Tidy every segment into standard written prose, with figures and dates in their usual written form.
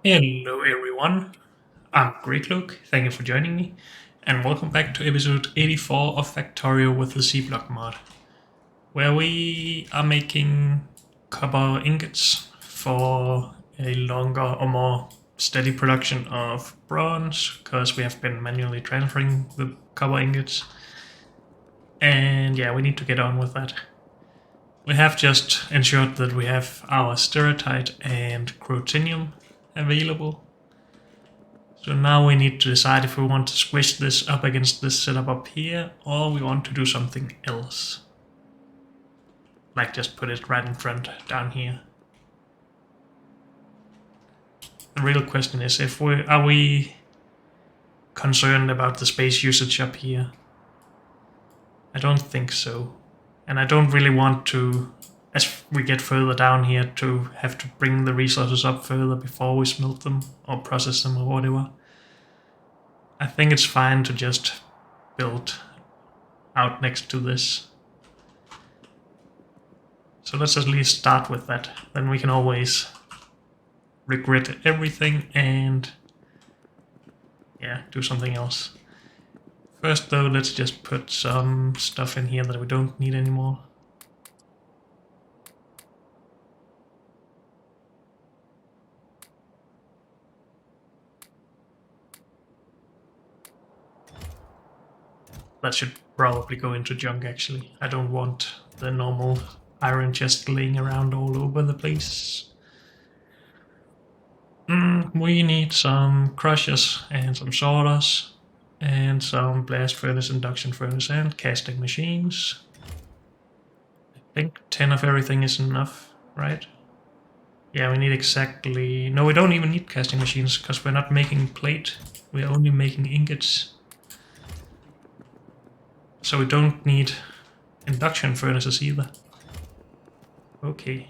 Hello everyone, I'm Great Luke, thank you for joining me, and welcome back to episode 84 of Factorio with the C-Block mod, where we are making copper ingots for a longer or more steady production of bronze, because we have been manually transferring the copper ingots, and yeah, we need to get on with that. We have just ensured that we have our stereotype and chrotinium available. So now we need to decide if we want to squish this up against this setup up here, or we want to do something else. Like just put it right in front down here. The real question is if are we concerned about the space usage up here? I don't think so. And I don't really want to, as we get further down here, to have to bring the resources up further before we smelt them or process them or whatever. I think it's fine to just build out next to this. So let's at least start with that. Then we can always regret everything and yeah, do something else. First though, let's just put some stuff in here that we don't need anymore. That should probably go into junk actually. I don't want the normal iron chest laying around all over the place. We need some crushers and some sorters and some blast furnace, induction furnace and casting machines. I think 10 of everything is enough, right? Yeah, we need exactly... No, we don't even need casting machines because we're not making plate. We're only making ingots. So we don't need induction furnaces either. Okay.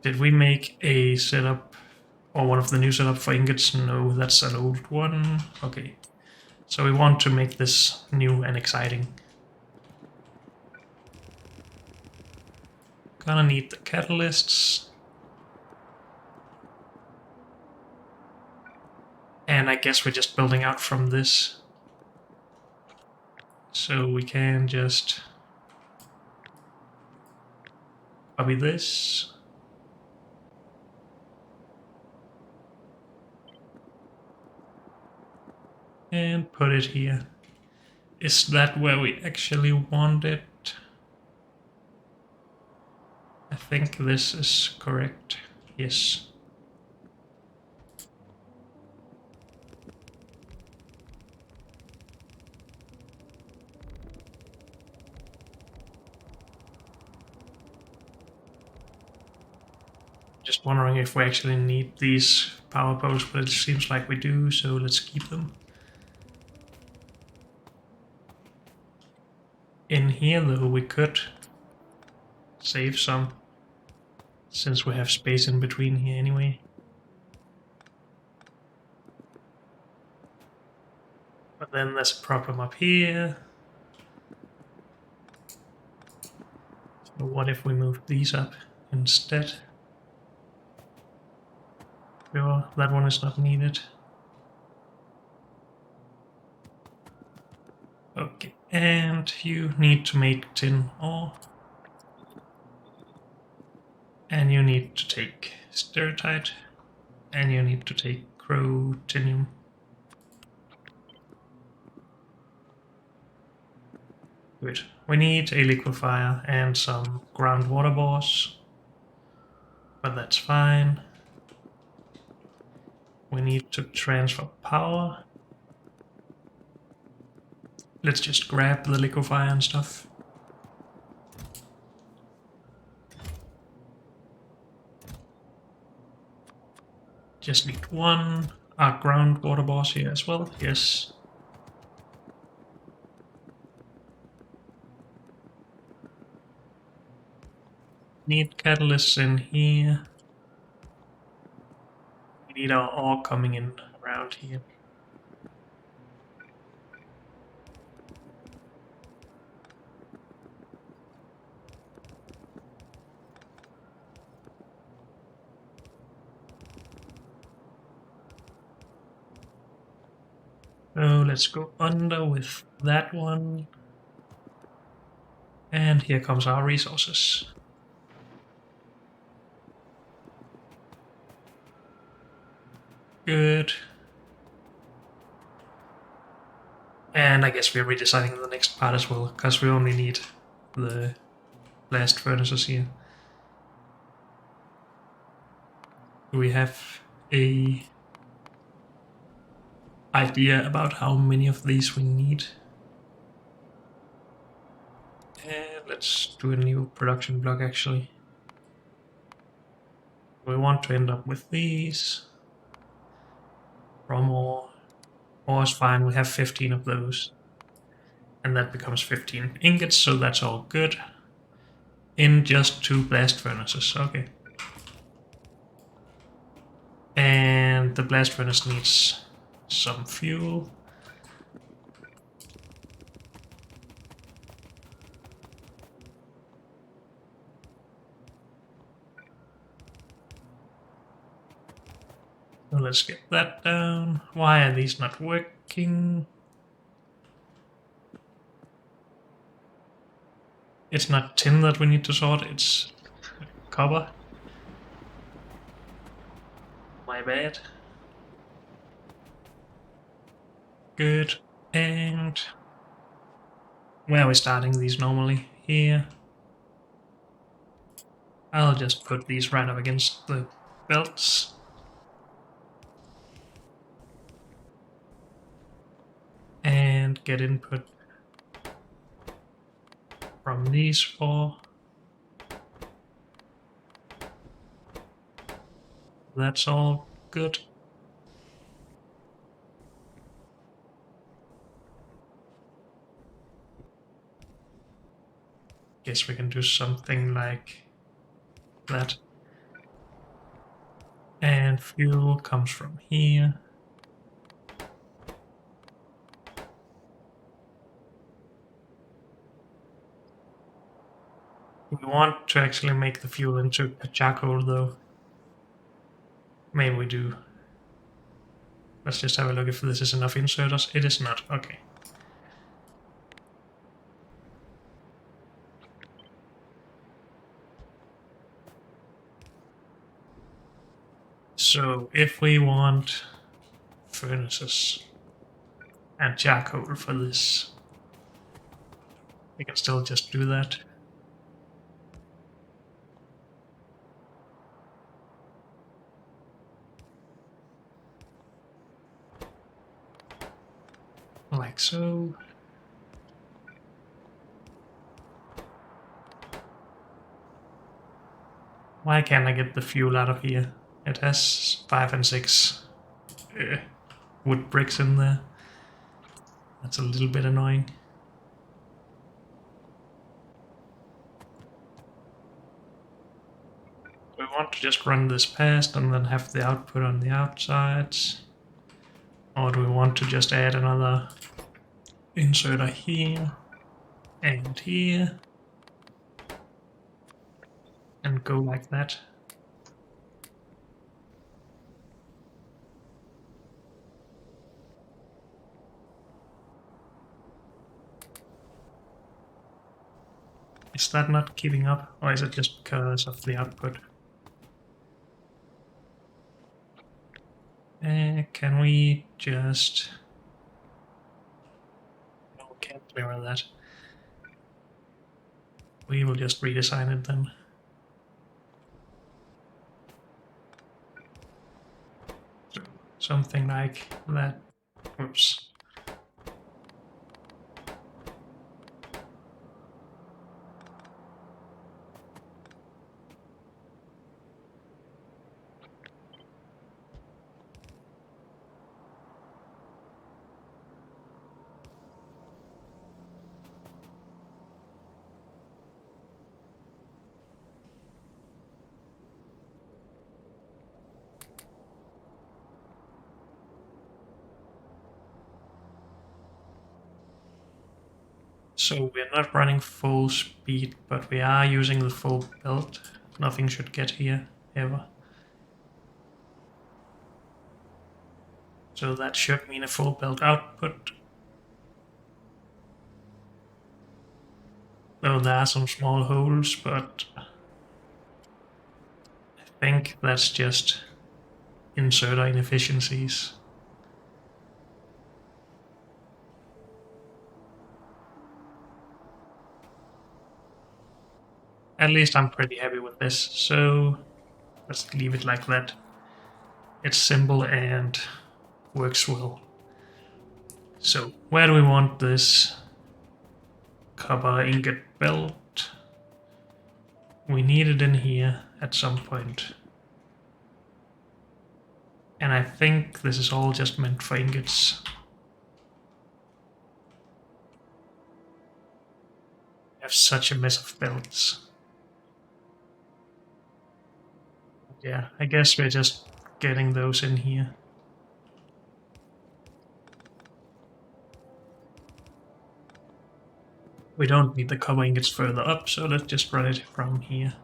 Did we make a setup or one of the new setup for ingots? No, that's an old one. Okay. So we want to make this new and exciting. Gonna need the catalysts. And I guess we're just building out from this. So we can just copy this. And put it here. Is that where we actually want it? I think this is correct. Yes. Just wondering if we actually need these power poles, but it seems like we do, so let's keep them. In here though, we could save some, since we have space in between here anyway. But then there's a problem up here. So what if we move these up instead? Sure, that one is not needed. Okay, and you need to make tin ore. And you need to take stereotype. And you need to take chrotinium. Good. We need a liquefier and some groundwater bores. But that's fine. We need to transfer power. Let's just grab the liquefier and stuff. Just need one. Our groundwater bores here as well. Yes. Need catalysts in here. We need our ore coming in around here. So let's go under with that one. And here comes our resources. Good. And I guess we're redesigning the next part as well, because we only need the blast furnaces here. Do we have a idea about how many of these we need? And let's do a new production block actually. We want to end up with these. From ore is fine, we have 15 of those. And that becomes 15 ingots, so that's all good. In just 2 blast furnaces, okay. And the blast furnace needs some fuel. So let's get that down. Why are these not working? It's not tin that we need to sort, it's copper. My bad. Good. And where are we starting these normally? Here. I'll just put these right up against the belts. And get input from these 4. That's all good. Guess we can do something like that. And fuel comes from here. We want to actually make the fuel into a charcoal though. Maybe we do. Let's just have a look if this is enough inserters. It is not. Okay. So if we want furnaces and charcoal for this, we can still just do that. Like so. Why can't I get the fuel out of here? It has 5 and 6 wood bricks in there. That's a little bit annoying. We want to just run this past and then have the output on the outsides. Or do we want to just add another inserter here and here and go like that? Is that not keeping up, or is it just because of the output? Can we just... No, we can't mirror that. We will just redesign it then. So, something like that. Oops. So we're not running full speed, but we are using the full belt. Nothing should get here, ever. So that should mean a full build output. Though there are some small holes, but I think that's just inserter inefficiencies. At least I'm pretty happy with this, so let's leave it like that. It's simple and works well. So where do we want this copper ingot belt? We need it in here at some point. And I think this is all just meant for ingots. I have such a mess of belts. Yeah, I guess we're just getting those in here. We don't need the copper ingots further up, so let's just run it from here.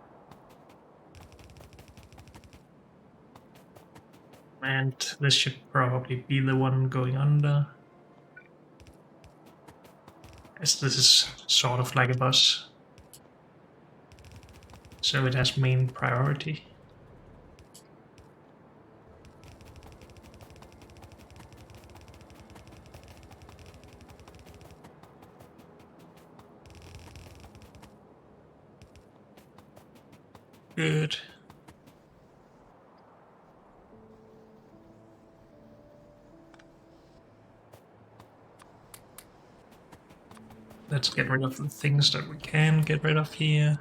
And this should probably be the one going under. As this is sort of like a bus. So it has main priority. Good. Let's get rid of the things that we can get rid of here.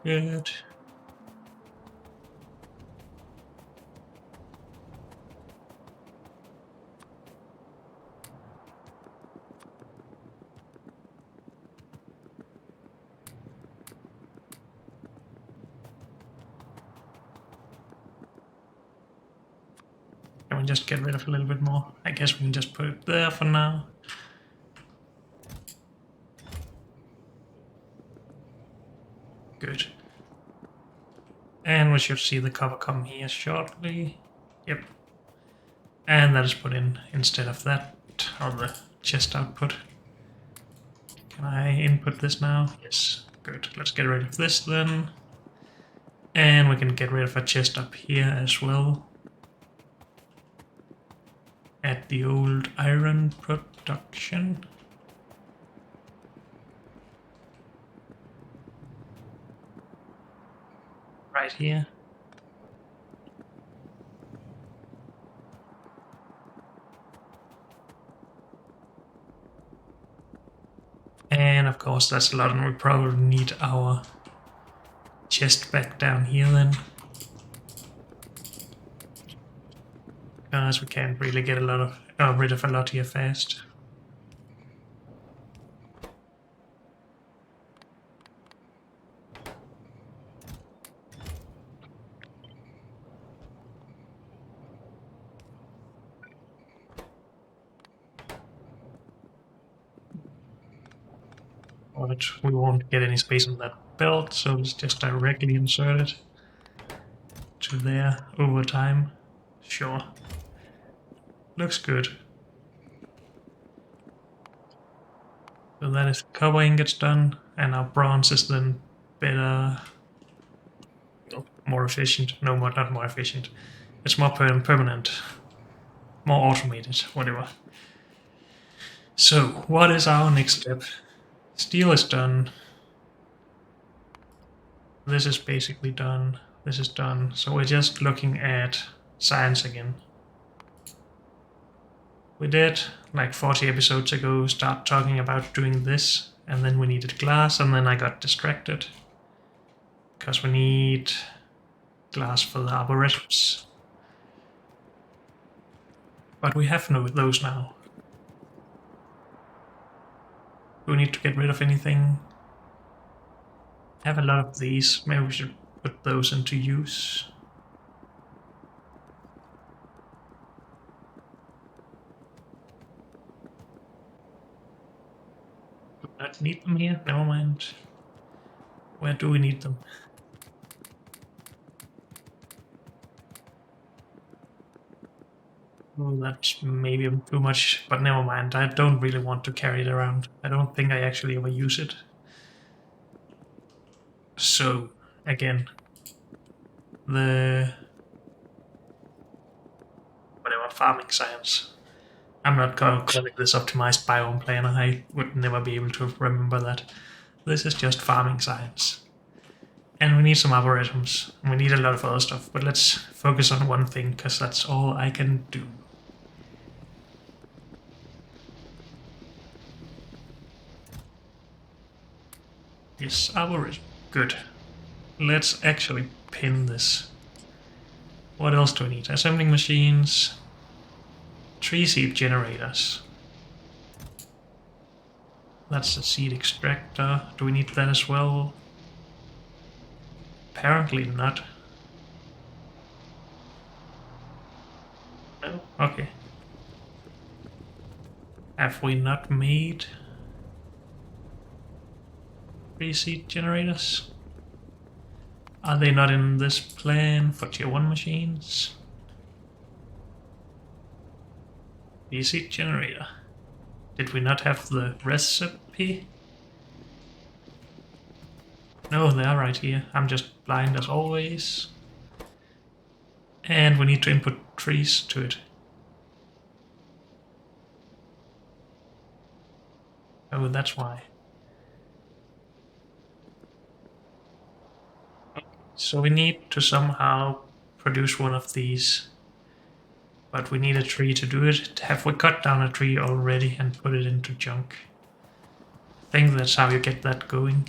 Good. Can we just get rid of a little bit more? I guess we can just put it there for now. Good. And we should see the cover come here shortly. Yep. And that is put in instead of that on the chest output. Can I input this now? Yes. Good. Let's get rid of this then. And we can get rid of a chest up here as well. At the old iron production. Right here. And of course that's a lot, and we probably need our chest back down here then. Because we can't really get a lot of rid of a lot here fast. But we won't get any space on that belt, so let's just directly insert it to there over time. Sure. Looks good. So that is copper ingots done, and our bronze is then better, more efficient. No, not more efficient. It's more permanent, more automated, whatever. So, what is our next step? Steel is done. This is basically done. This is done. So we're just looking at science again. We did, like 40 episodes ago, start talking about doing this, and then we needed glass, and then I got distracted. Because we need glass for the arboretums. But we have no those now. Do we need to get rid of anything? I have a lot of these. Maybe we should put those into use. Not need them here? Never mind. Where do we need them? Oh, that's maybe too much, but never mind. I don't really want to carry it around. I don't think I actually ever use it. So, again, the whatever farming science. I'm not calling this optimized biome planner. I would never be able to remember that. This is just farming science. And we need some algorithms. And we need a lot of other stuff. But let's focus on one thing, because that's all I can do. Yes, algorithm. Good. Let's actually pin this. What else do we need? Assembling machines. Tree seed generators. That's the seed extractor. Do we need that as well? Apparently not. No? Okay. Have we not made tree seed generators? Are they not in this plan for tier 1 machines? Tree seed generator. Did we not have the recipe? No, they are right here. I'm just blind as always. And we need to input trees to it. Oh, that's why. So we need to somehow produce one of these. But we need a tree to do it. Have we cut down a tree already and put it into junk? I think that's how you get that going.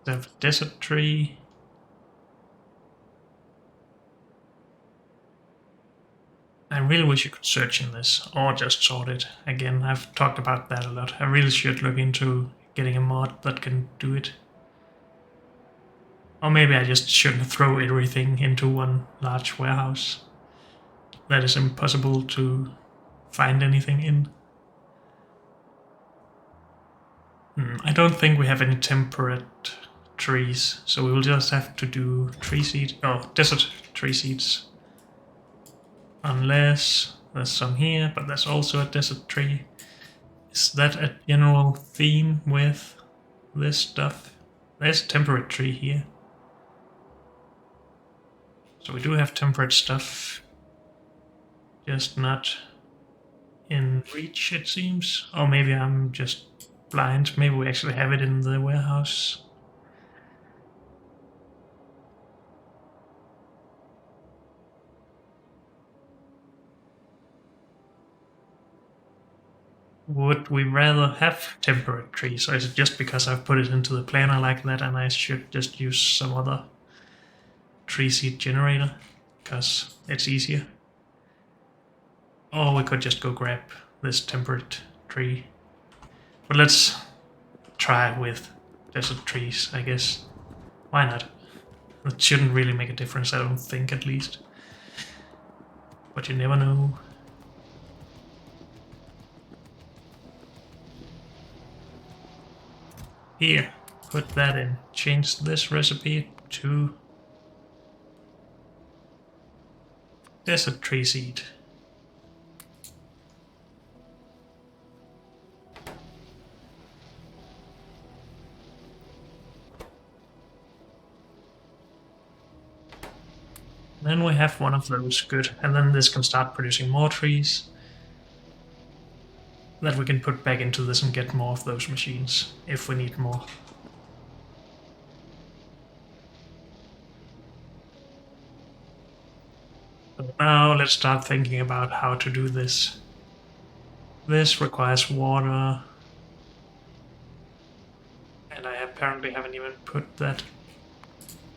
We have a desert tree. I really wish you could search in this, or just sort it. Again, I've talked about that a lot. I really should look into getting a mod that can do it. Or maybe I just shouldn't throw everything into one large warehouse. That is impossible to find anything in. I don't think we have any temperate trees, so we will just have to do tree seed, desert tree seeds. Unless there's some here, but there's also a desert tree. Is that a general theme with this stuff? There's a temperate tree here. So we do have temperate stuff. Just not in reach, it seems. Or maybe I'm just blind. Maybe we actually have it in the warehouse. Would we rather have temperate trees, or is it just because I've put it into the planner like that and I should just use some other tree seed generator? Because it's easier. Or we could just go grab this temperate tree. But let's try with desert trees, I guess. Why not? It shouldn't really make a difference, I don't think, at least. But you never know. Here, put that in. Change this recipe to desert tree seed. Then we have one of those, good. And then this can start producing more trees that we can put back into this and get more of those machines, if we need more. So now let's start thinking about how to do this. This requires water. And I apparently haven't even put that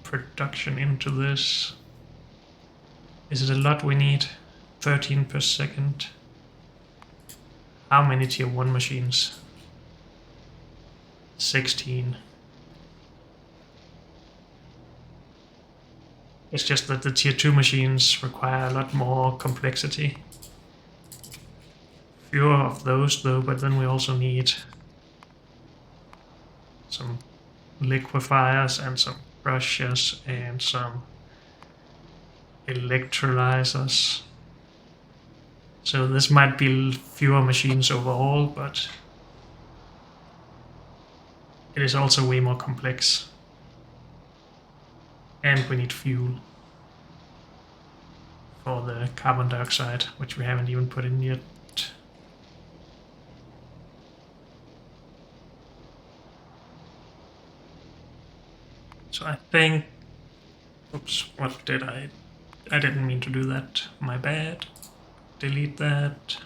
production into this. Is it a lot we need? 13 per second. How many tier 1 machines? 16. It's just that the tier 2 machines require a lot more complexity. Fewer of those though, but then we also need some liquefiers and some crushers and some electrolyzers. So this might be fewer machines overall, but it is also way more complex. And we need fuel for the carbon dioxide, which we haven't even put in yet. So I think... Oops, what did I... I didn't mean to do that. My bad. Delete that.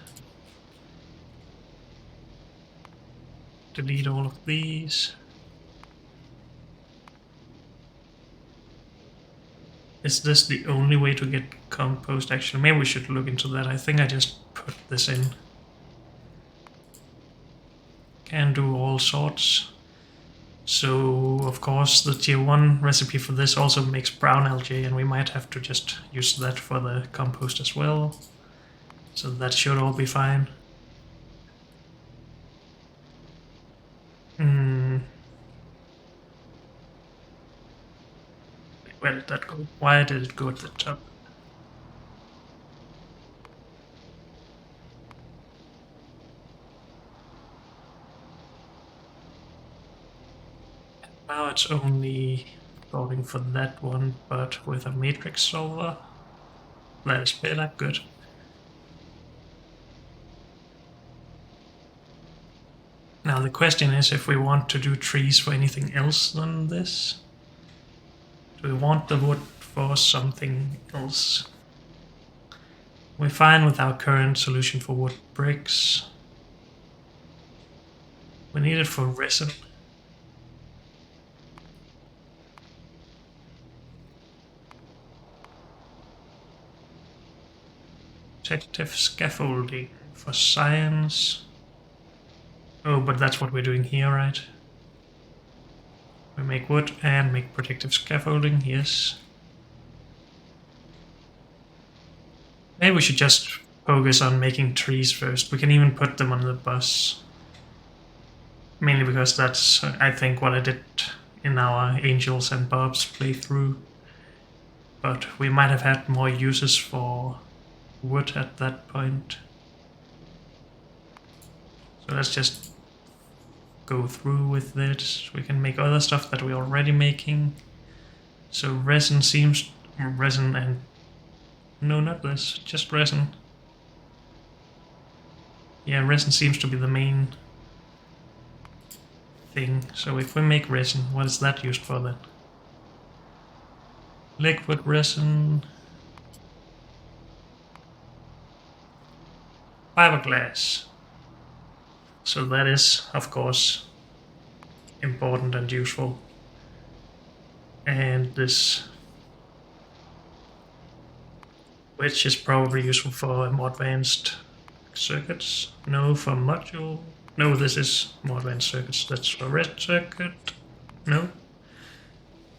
Delete all of these. Is this the only way to get compost? Actually, maybe we should look into that. I think I just put this in. Can do all sorts. So, of course, the tier 1 recipe for this also makes brown algae, and we might have to just use that for the compost as well. So that should all be fine. Where did that go? Why did it go at the top? Now it's only going for that one, but with a matrix solver. That is better, good. Now the question is if we want to do trees for anything else than this. Do we want the wood for something else? We're fine with our current solution for wood bricks. We need it for resin. Protective scaffolding for science. Oh, but that's what we're doing here, right? We make wood and make protective scaffolding, yes. Maybe we should just focus on making trees first. We can even put them on the bus. Mainly because that's, I think, what I did in our Angels and Bobs playthrough. But we might have had more uses for wood at that point. So let's just go through with it. We can make other stuff that we're already making. So resin seems... resin and... no, not this, just resin. Yeah, resin seems to be the main thing. So if we make resin, what is that used for then? Liquid resin... fiberglass. So that is, of course, important and useful. And this, which is probably useful for more advanced circuits. No, for module. No, this is more advanced circuits. That's for red circuit. No.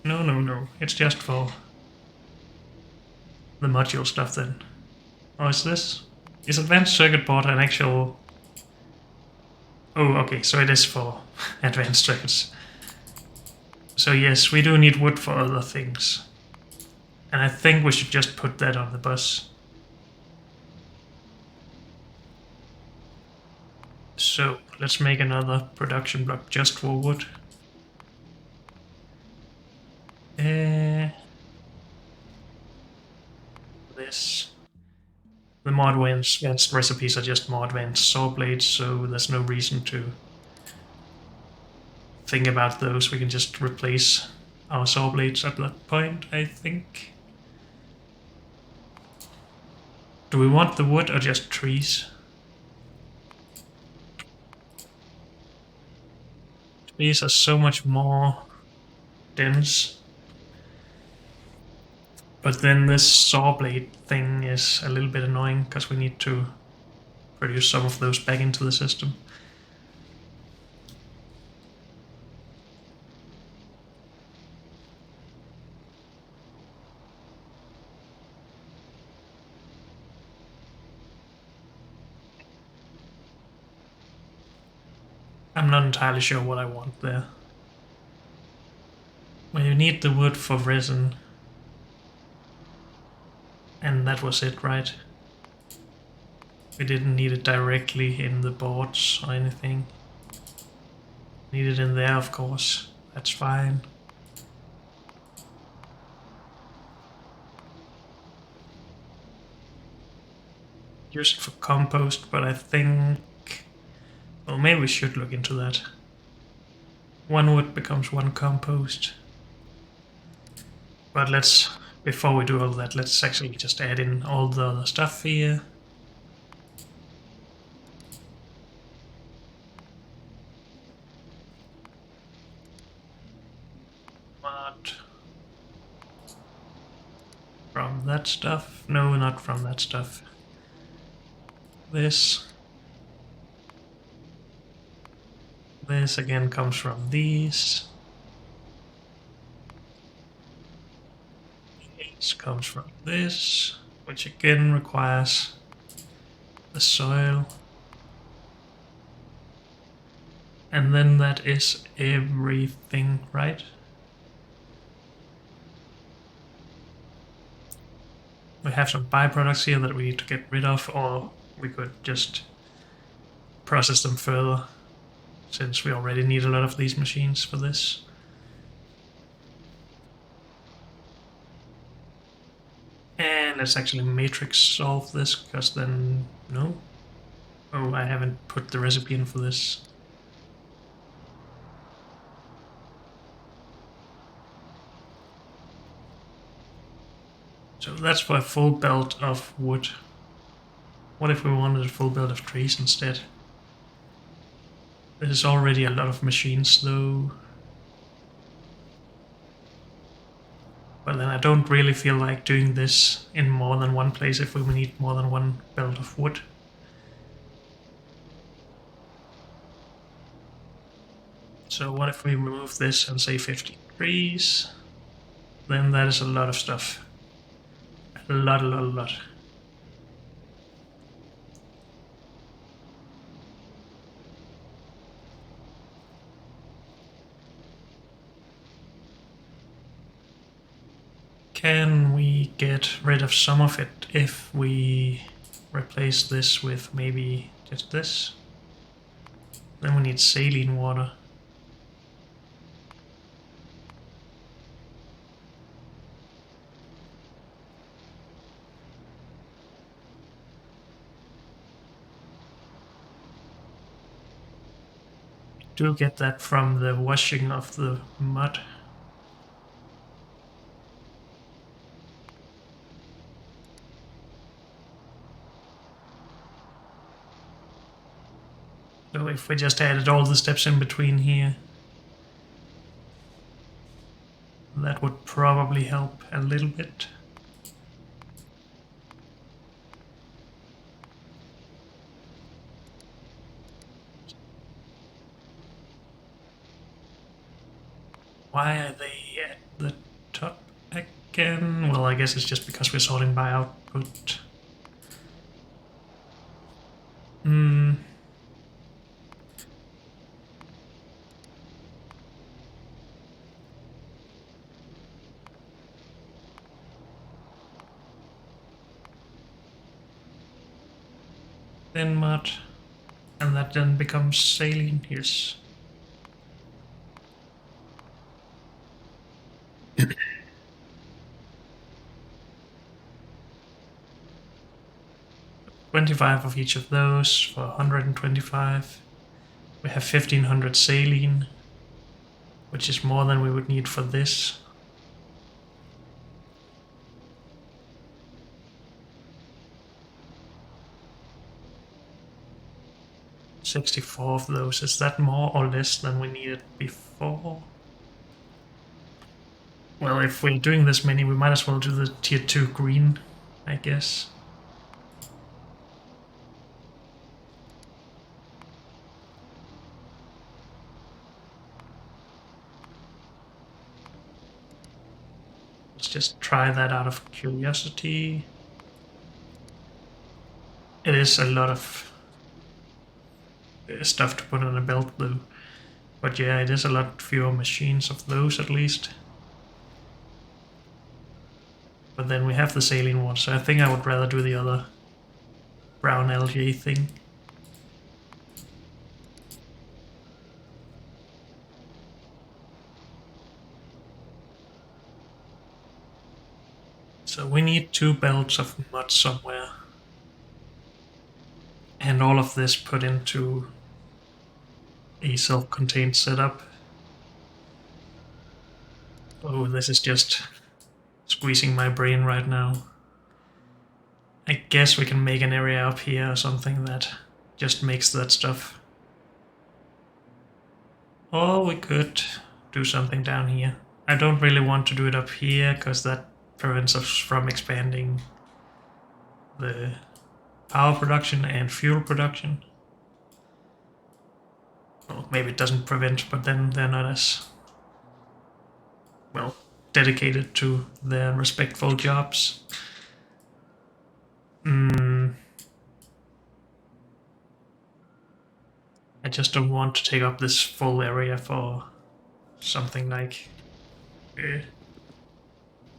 No. It's just for the module stuff then. Or is this? Is advanced circuit board an actual... oh, okay, so it is for advanced circuits. So yes, we do need wood for other things. And I think we should just put that on the bus. So let's make another production block just for wood. This. The more advanced recipes are just more advanced saw blades, so there's no reason to think about those. We can just replace our saw blades at that point, I think. Do we want the wood or just trees? Trees are so much more dense. But then this saw blade thing is a little bit annoying because we need to produce some of those back into the system. I'm not entirely sure what I want there. Well, you need the wood for resin. And that was it, right? We didn't need it directly in the boards or anything. Need it in there, of course. That's fine. Use it for compost, but I think... Well, maybe we should look into that. One wood becomes one compost. But let's... Before we do all that, let's actually just add in all the other stuff here. But from that stuff? No, not from that stuff. This. This again comes from these. This comes from this, which again requires the soil. And then that is everything, right? We have some byproducts here that we need to get rid of, or we could just process them further, since we already need a lot of these machines for this. And let's actually matrix solve this, because then... No? Oh, I haven't put the recipe in for this. So that's for a full belt of wood. What if we wanted a full belt of trees instead? This is already a lot of machines though. But then I don't really feel like doing this in more than one place if we need more than one belt of wood. So what if we remove this and say 50 trees? Then that is a lot of stuff. A lot. Can we get rid of some of it if we replace this with maybe just this? Then we need saline water. We do get that from the washing of the mud. So if we just added all the steps in between here, that would probably help a little bit. Why are they at the top again? Well, I guess it's just because we're sorting by output. Then mud, and that then becomes saline. Yes. $25 of each of those for 125. We have 1500 saline, which is more than we would need for this. $64 of those. Is that more or less than we needed before? Well, if we're doing this many, we might as well do the tier 2 green, I guess. Let's just try that out of curiosity. It is a lot of stuff to put on a belt though. But yeah, it is a lot fewer machines of those at least. But then we have the saline water, so I think I would rather do the other brown algae thing. So we need 2 belts of mud somewhere. And all of this put into a self-contained setup. Oh, this is just squeezing my brain right now. I guess we can make an area up here or something that just makes that stuff. Or we could do something down here. I don't really want to do it up here, because that prevents us from expanding the power production and fuel production. Well, maybe it doesn't prevent, but then they're not as, well, dedicated to their respectful jobs. I just don't want to take up this full area for something like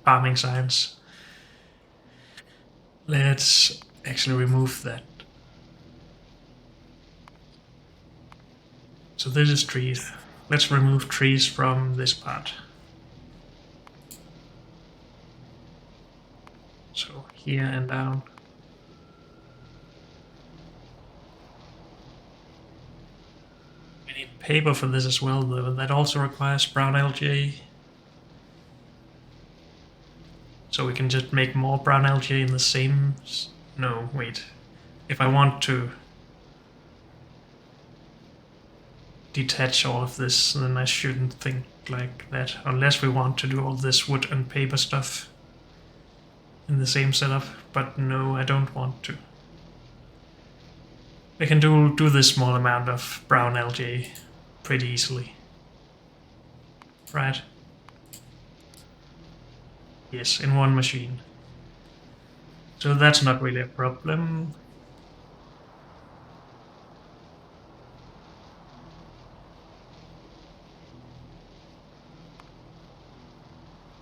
farming science. Let's actually remove that. So this is trees. Let's remove trees from this part. So here and down. We need paper for this as well though. That also requires brown algae. So we can just make more brown algae in the same... No, wait. If I want to detach all of this, then I shouldn't think like that. Unless we want to do all this wood and paper stuff in the same setup. But no, I don't want to. We can do this small amount of brown algae pretty easily. Right? Yes, in one machine. So that's not really a problem.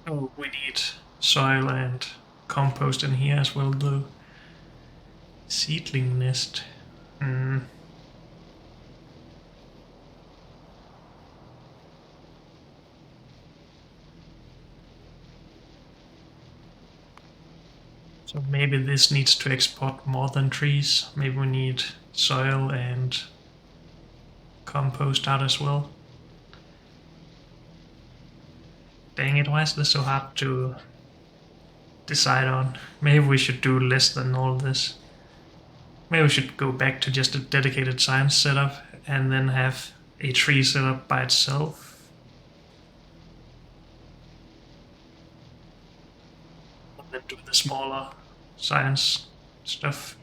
Oh, we need soil and compost in here as well though. Seedling nest. So maybe this needs to export more than trees. Maybe we need soil and compost out as well. Dang it, why is this so hard to decide on? Maybe we should do less than all this. Maybe we should go back to just a dedicated science setup and then have a tree setup by itself. And then do the smaller science stuff.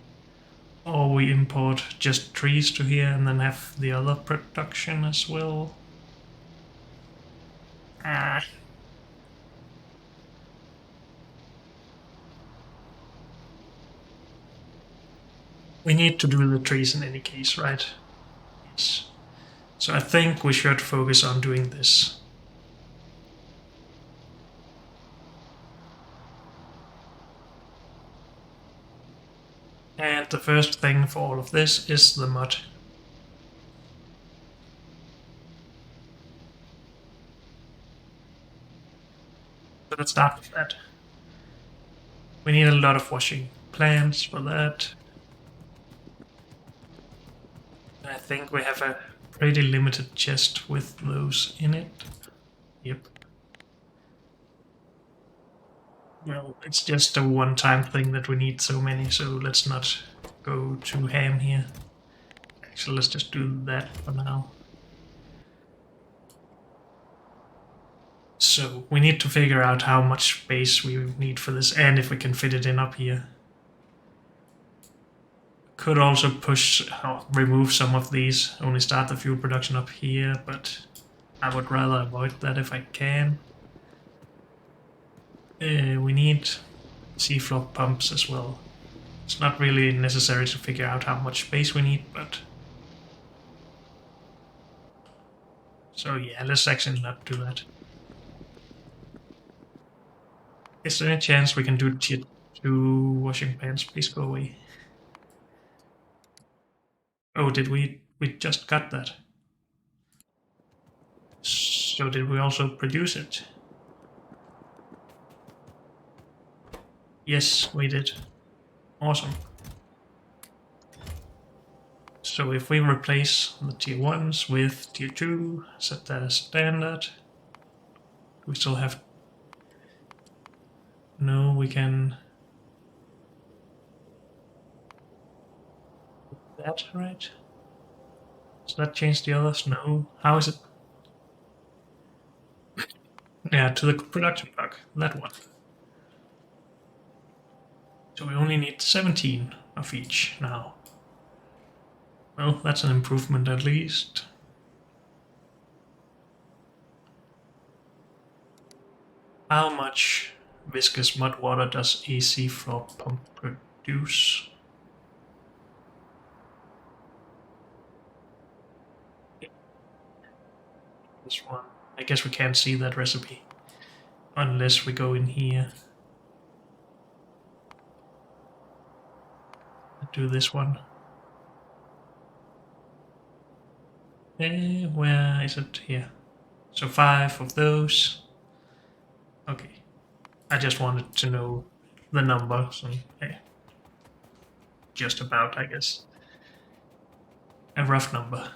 Or we import just trees to here and then have the other production as well. We need to do the trees in any case, right? Yes. So I think we should focus on doing this. And the first thing for all of this is the mud. So let's start with that. We need a lot of washing plants for that. I think we have a pretty limited chest with those in it. Yep. Well, it's just a one-time thing that we need so many, so let's not go too ham here. Actually, let's just do that for now. So we need to figure out how much space we need for this and if we can fit it in up here. Could also remove some of these, only start the fuel production up here, but I would rather avoid that if I can. We need seafloor pumps as well. It's not really necessary to figure out how much space we need, but So yeah, let's actually not do that. Is there any chance we can do tier 2 washing pans? Please go away. Oh, did we? We just got that. So did we also produce it? Yes, we did. Awesome. So if we replace the tier 1s with tier 2, set that as standard, we still have... No, we can... That, right? Does that change the others? No. How is it? Yeah, to the production bug. That one. So we only need 17 of each now. Well, that's an improvement at least. How much viscous mud water does a sea floor pump produce? This one. I guess we can't see that recipe unless we go in here. Do this one. Where is it? Here. So 5 of those. Okay. I just wanted to know the number. So, hey, just about, I guess. A rough number.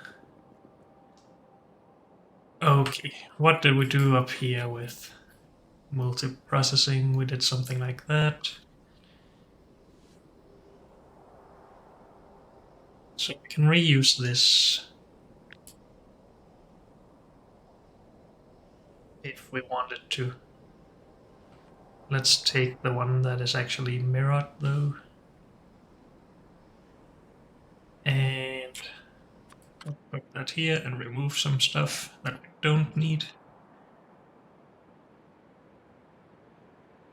Okay. What did we do up here with multiprocessing? We did something like that. So we can reuse this if we wanted to. Let's take the one that is actually mirrored though. And put that here and remove some stuff that we don't need.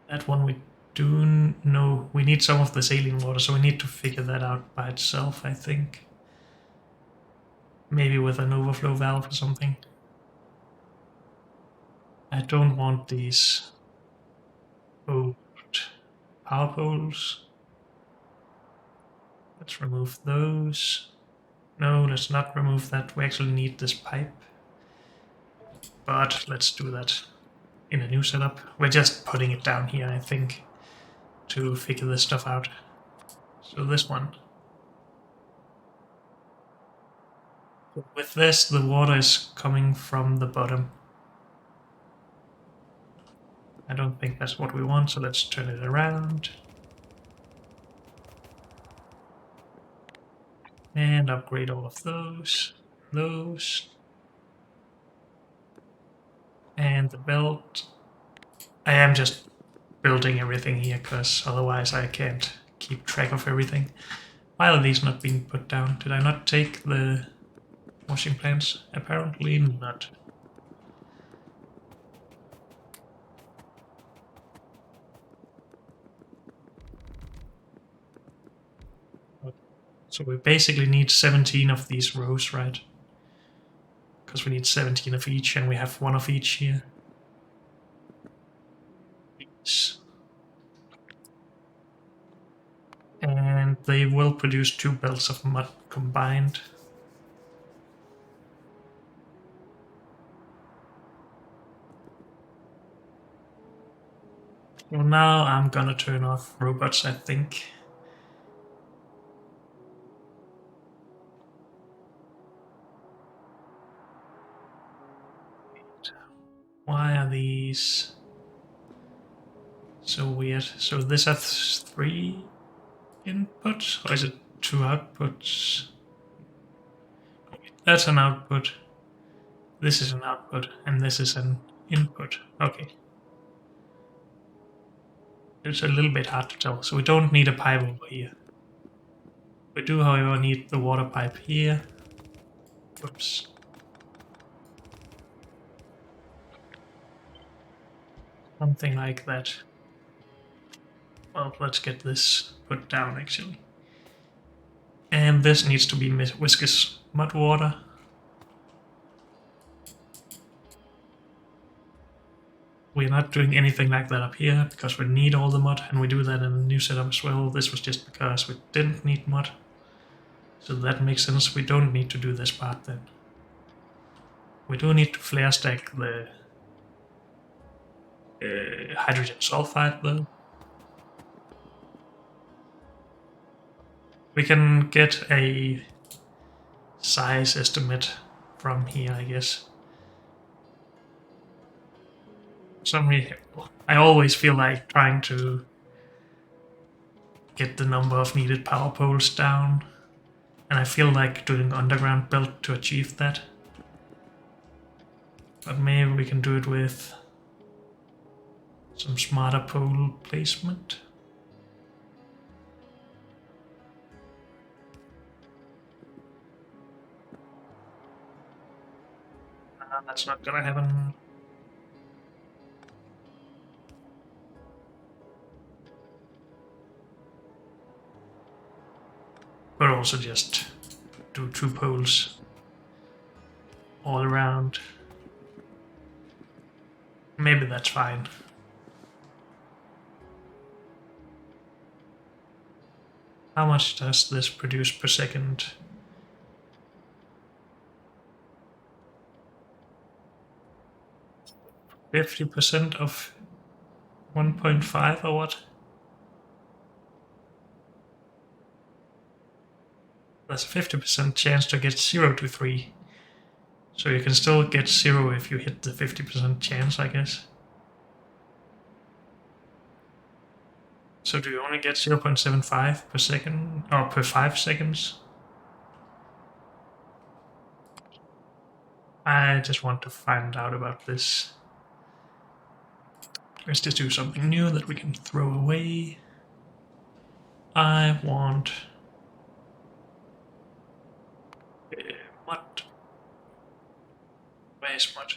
That one we do know. We need some of the saline water, so we need to figure that out by itself, I think. Maybe with an overflow valve or something. I don't want these old power poles. Let's remove those. No, let's not remove that. We actually need this pipe. But let's do that in a new setup. We're just putting it down here, I think, to figure this stuff out. So this one. With this, the water is coming from the bottom. I don't think that's what we want, so let's turn it around. And upgrade all of those. And the belt. I am just building everything here, because otherwise I can't keep track of everything. Why are these not being put down? Did I not take the washing plants? Apparently not. So we basically need 17 of these rows, right? Because we need 17 of each, and we have 1 of each here. And they will produce 2 belts of mud combined. Well, now I'm gonna turn off robots, I think. Why are these so weird? So this has 3 inputs, or is it 2 outputs? That's an output. This is an output, and this is an input. Okay. It's a little bit hard to tell, so we don't need a pipe over here. We do, however, need the water pipe here. Whoops. Something like that. Well, let's get this put down, actually. And this needs to be viscous mud water. We're not doing anything like that up here because we need all the mud, and we do that in the new setup as well. This was just because we didn't need mud. So that makes sense. We don't need to do this part then. We do need to flare stack the hydrogen sulfide though. We can get a size estimate from here, I guess. I always feel like trying to get the number of needed power poles down, and I feel like doing underground build to achieve that. But maybe we can do it with some smarter pole placement. That's not gonna happen. But also just do 2 poles all around. Maybe that's fine. How much does this produce per second? 50% of 1.5 or what? There's a 50% chance to get 0 to 3. So you can still get 0 if you hit the 50% chance, I guess. So do you only get 0.75 per second, or per 5 seconds? I just want to find out about this. Let's just do something new that we can throw away. I want mud. Where's mud?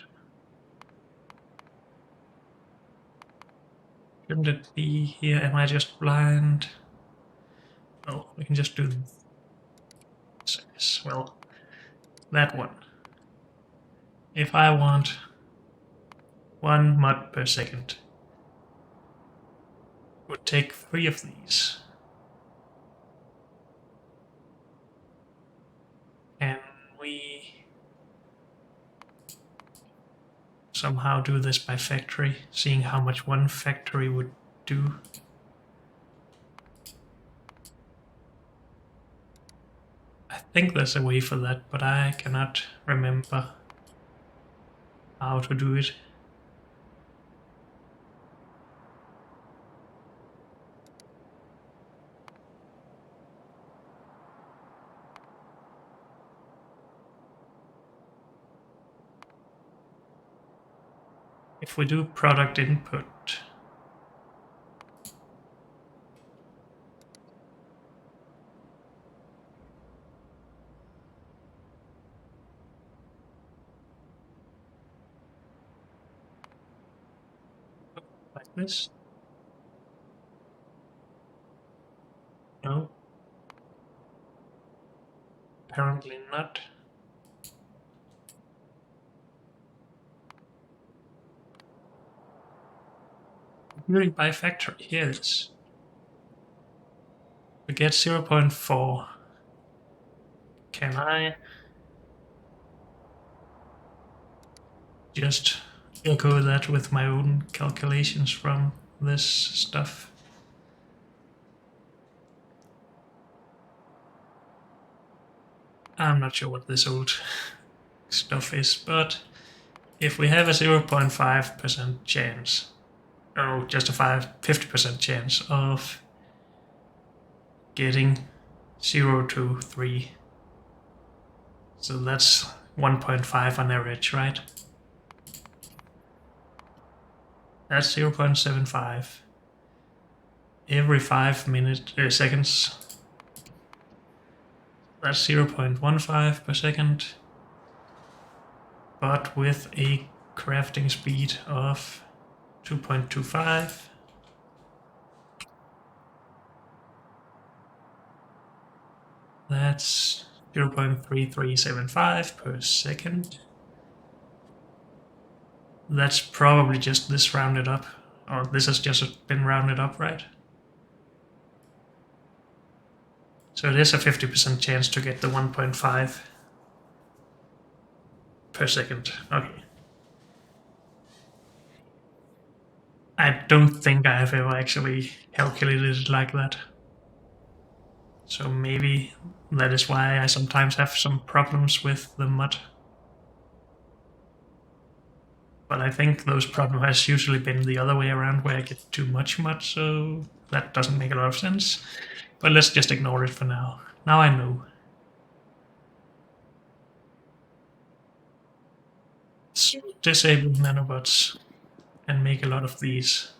Shouldn't it be here? Am I just blind? Oh, we can just do this. Well, that one. If I want 1 mud per second, it would take 3 of these. Can we somehow do this by factory, seeing how much one factory would do? I think there's a way for that, but I cannot remember how to do it. If we do product input, like this. No. Apparently not. Computing by factory, here it is. We get 0.4. Can I just echo that with my own calculations from this stuff? I'm not sure what this old stuff is, but if we have a 0.5% chance, oh, just a 50% chance of getting 0 to 3, so that's 1.5 on average, right? That's 0.75 every 5 seconds. That's 0.15 per second, but with a crafting speed of 2.25. That's 0.3375 per second. That's probably just this rounded up. Or this has just been rounded up, right? So it is a 50% chance to get the 1.5 per second. Okay. I don't think I have ever actually calculated it like that. So maybe that is why I sometimes have some problems with the mod. But I think those problems has usually been the other way around, where I get too much mod, so that doesn't make a lot of sense. But let's just ignore it for now. Now I know. Let's disable nanobots and make a lot of these.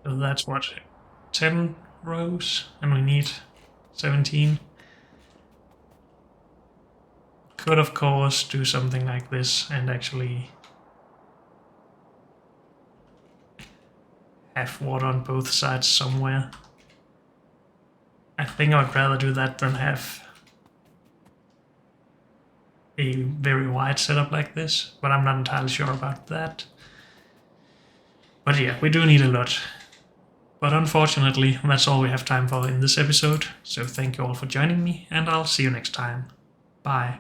So that's what, 10 rows, and we need 17. Could of course do something like this and actually have water on both sides somewhere. I think I would rather do that than have a very wide setup like this, but I'm not entirely sure about that. But yeah, we do need a lot. But unfortunately, that's all we have time for in this episode, so thank you all for joining me, and I'll see you next time. Bye.